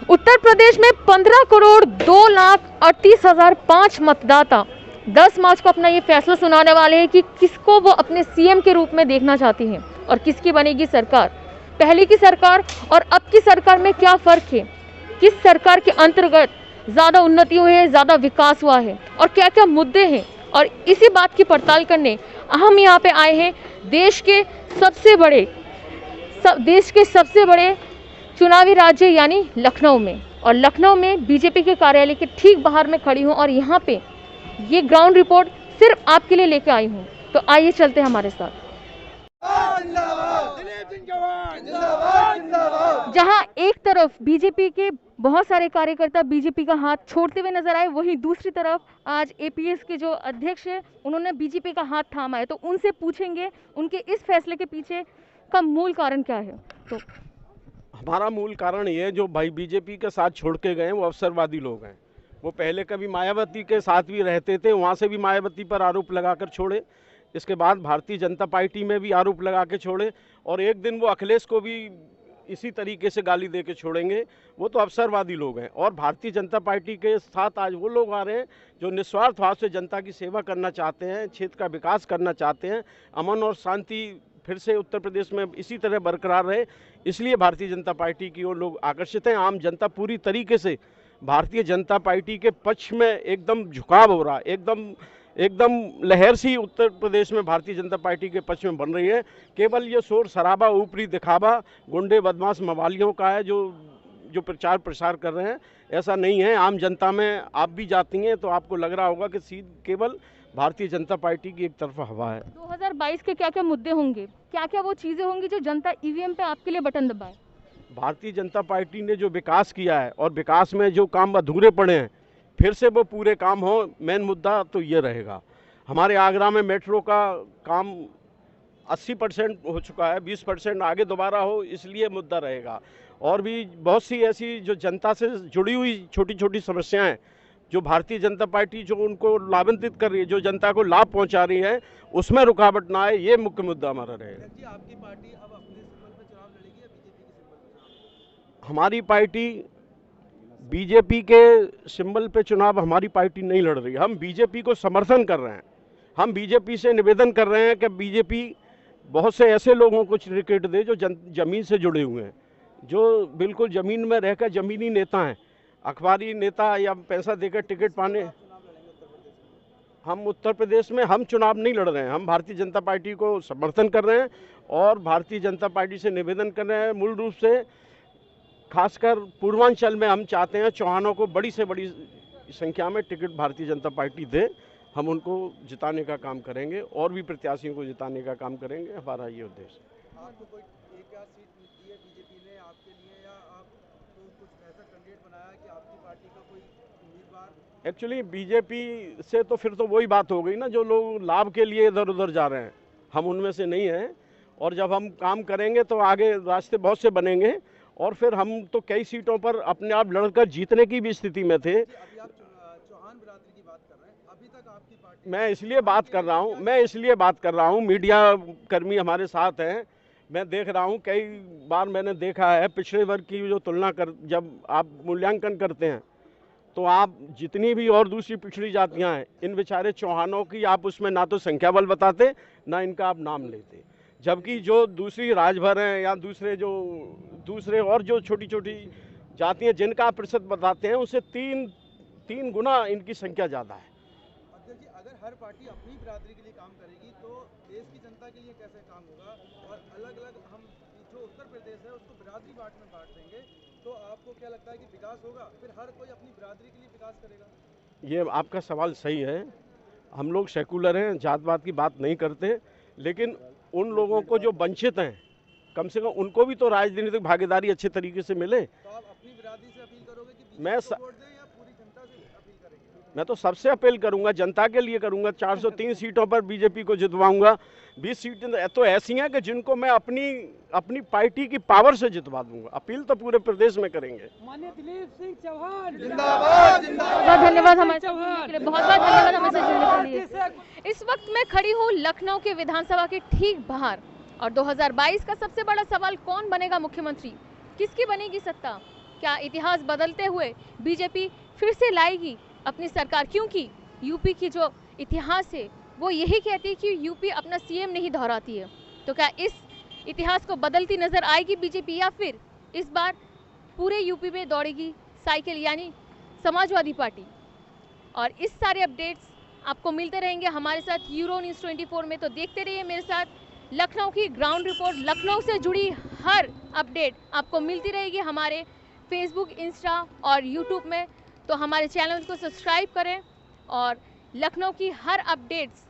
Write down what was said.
उत्तर प्रदेश में 15,02,38,005 मतदाता 10 मार्च को अपना ये फैसला सुनाने वाले हैं कि किसको वो अपने सीएम के रूप में देखना चाहती हैं और किसकी बनेगी सरकार। पहले की सरकार और अब की सरकार में क्या फ़र्क है, किस सरकार के अंतर्गत ज़्यादा उन्नति हुई है, ज़्यादा विकास हुआ है और क्या क्या मुद्दे हैं, और इसी बात की पड़ताल करने हम यहाँ पे आए हैं देश के सबसे बड़े चुनावी राज्य यानी लखनऊ में। और लखनऊ में बीजेपी के कार्यालय के ठीक बाहर में खड़ी हूँ और यहाँ पे ये ग्राउंड रिपोर्ट सिर्फ आपके लिए लेके आई हूँ। तो आइए चलते हैं हमारे साथ। जहाँ एक तरफ बीजेपी के बहुत सारे कार्यकर्ता बीजेपी का हाथ छोड़ते हुए नजर आए, वहीं दूसरी तरफ आज एपीएस के जो अध्यक्ष है उन्होंने बीजेपी का हाथ थामा है। तो उनसे पूछेंगे उनके इस फैसले के पीछे का मूल कारण क्या है। तो हमारा मूल कारण ये, जो भाई बीजेपी के साथ छोड़ के गए वो अवसरवादी लोग हैं। वो पहले कभी मायावती के साथ भी रहते थे, वहाँ से भी मायावती पर आरोप लगाकर छोड़े, इसके बाद भारतीय जनता पार्टी में भी आरोप लगा के छोड़े, और एक दिन वो अखिलेश को भी इसी तरीके से गाली दे के छोड़ेंगे। वो तो अवसरवादी लोग हैं। और भारतीय जनता पार्टी के साथ आज वो लोग आ रहे हैं जो निस्वार्थ भाव से जनता की सेवा करना चाहते हैं, क्षेत्र का विकास करना चाहते हैं, अमन और शांति फिर से उत्तर प्रदेश में इसी तरह बरकरार रहे, इसलिए भारतीय जनता पार्टी की ओर लोग आकर्षित हैं। आम जनता पूरी तरीके से भारतीय जनता पार्टी के पक्ष में एकदम झुकाव हो रहा है, एकदम लहर सी उत्तर प्रदेश में भारतीय जनता पार्टी के पक्ष में बन रही है। केवल ये शोर शराबा, ऊपरी दिखावा गुंडे बदमाश मवालियों का है जो प्रचार प्रसार कर रहे हैं। ऐसा नहीं है। आम जनता में आप भी जाती हैं तो आपको लग रहा होगा कि सीध केवल भारतीय जनता पार्टी की एक तरफा हवा है। 2022 के क्या क्या मुद्दे होंगे, क्या क्या वो चीज़ें होंगी जो जनता ईवीएम पे आपके लिए बटन दबाए। भारतीय जनता पार्टी ने जो विकास किया है और विकास में जो काम अधूरे पड़े हैं फिर से वो पूरे काम हो। मेन मुद्दा तो ये रहेगा। हमारे आगरा में मेट्रो का काम 80% हो चुका है, 20% आगे दोबारा हो, इसलिए मुद्दा रहेगा। और भी बहुत सी ऐसी जो जनता से जुड़ी हुई छोटी छोटी समस्याएं जो भारतीय जनता पार्टी जो उनको लाभान्वित कर रही है, जो जनता को लाभ पहुंचा रही है, उसमें रुकावट ना आए, ये मुख्य मुद्दा हमारा रहेगा। आपकी पार्टी अब अपने सिंबल पे चुनाव लड़ेगी या बीजेपी के सिंबल पे? हमारी पार्टी बीजेपी के सिंबल पे चुनाव हमारी पार्टी नहीं लड़ रही। हम बीजेपी को समर्थन कर रहे हैं। हम बीजेपी से निवेदन कर रहे हैं कि बीजेपी बहुत से ऐसे लोगों को टिकट दे जो जमीन से जुड़े हुए हैं, जो बिल्कुल ज़मीन में रहकर ज़मीनी नेता हैं, अखबारी नेता या पैसा देकर टिकट पाने। हम उत्तर प्रदेश में हम चुनाव नहीं लड़ रहे हैं। हम भारतीय जनता पार्टी को समर्थन कर रहे हैं और भारतीय जनता पार्टी से निवेदन कर रहे हैं। मूल रूप से खासकर पूर्वांचल में हम चाहते हैं चौहानों को बड़ी से बड़ी संख्या में टिकट भारतीय जनता पार्टी दे। हम उनको जिताने का काम करेंगे और भी प्रत्याशियों को जिताने का काम करेंगे। हमारा ये उद्देश्य। आपको कोई एक या सीट मिलती है बीजेपी ने आपके लिए, या आपको कुछ ऐसा कैंडिडेट बनाया कि आपकी पार्टी का कोई उम्मीदवार? एक्चुअली बीजेपी से तो फिर तो वही बात हो गई ना, जो लोग लाभ के लिए इधर उधर जा रहे हैं। हम उनमें से नहीं हैं। और जब हम काम करेंगे तो आगे रास्ते बहुत से बनेंगे और फिर हम तो कई सीटों पर अपने आप लड़कर जीतने की भी स्थिति में थे। अभी आप चौहान बिरादरी की बात कर रहे हैं, अभी तक आपकी पार्टी? मैं इसलिए बात कर रहा हूँ, मीडिया कर्मी हमारे साथ हैं। मैं देख रहा हूँ, कई बार मैंने देखा है पिछड़े वर्ग की जो तुलना कर जब आप मूल्यांकन करते हैं तो आप जितनी भी और दूसरी पिछड़ी जातियाँ हैं, इन बेचारे चौहानों की आप उसमें ना तो संख्या बल बताते ना इनका आप नाम लेते, जबकि जो दूसरी राजभर हैं या दूसरे और जो छोटी छोटी जातियाँ जिनका आप प्रतिशत बताते हैं उससे तीन गुना इनकी संख्या ज़्यादा है। अध्यक्ष जी, अगर हर पार्टी अपनी बिरादरी के लिए काम करेगी तो देश की जनता के लिए कैसे काम होगा? और अलग अलग हम जो उत्तर प्रदेश है उसको बिरादरी बांट में बांट देंगे तो आपको क्या लगता है कि विकास होगा? फिर हर कोई अपनी बिरादरी के लिए विकास करेगा? ये आपका सवाल सही है। हम लोग सेकुलर हैं, जातवाद की बात नहीं करते, लेकिन उन लोगों को जो वंचित हैं कम से कम उनको भी तो राजनीतिक भागीदारी अच्छे तरीके से मिले। तो आप अपनी बिरादरी से अपील करोगे कि बीजेपी मैं को वोट दें या पूरी जनता से अपील करेंगे? मैं तो सबसे अपील करूंगा, जनता के लिए करूंगा। 403 सीटों पर बीजेपी को जितवाऊंगा। 20 सीटें तो ऐसी हैं कि जिनको मैं अपनी पार्टी की पावर से जितवा दूंगा। अपील तो पूरे प्रदेश में करेंगे। माननीय दिलीप सिंह चौहान जिंदाबाद बहुत धन्यवाद हमारे साथ जुड़ने के लिए, बहुत धन्यवाद हमें साथ जुड़ने के लिए। इस वक्त मैं खड़ी हूँ लखनऊ के विधानसभा के ठीक बाहर और 2022 का सबसे बड़ा सवाल, कौन बनेगा मुख्यमंत्री, किसकी बनेगी सत्ता। क्या इतिहास बदलते हुए बीजेपी फिर से लाएगी अपनी सरकार? क्योंकि यूपी की जो इतिहास है वो यही कहती है कि यूपी अपना सीएम नहीं दोहराती है। तो क्या इस इतिहास को बदलती नजर आएगी बीजेपी, या फिर इस बार पूरे यूपी में दौड़ेगी साइकिल यानी समाजवादी पार्टी? और इस सारे अपडेट्स आपको मिलते रहेंगे हमारे साथ यूरो न्यूज़ 24 में। तो देखते रहिए मेरे साथ लखनऊ की ग्राउंड रिपोर्ट। लखनऊ से जुड़ी हर अपडेट आपको मिलती रहेगी हमारे फेसबुक, इंस्टा और यूट्यूब में। तो हमारे चैनल को सब्सक्राइब करें और लखनऊ की हर अपडेट्स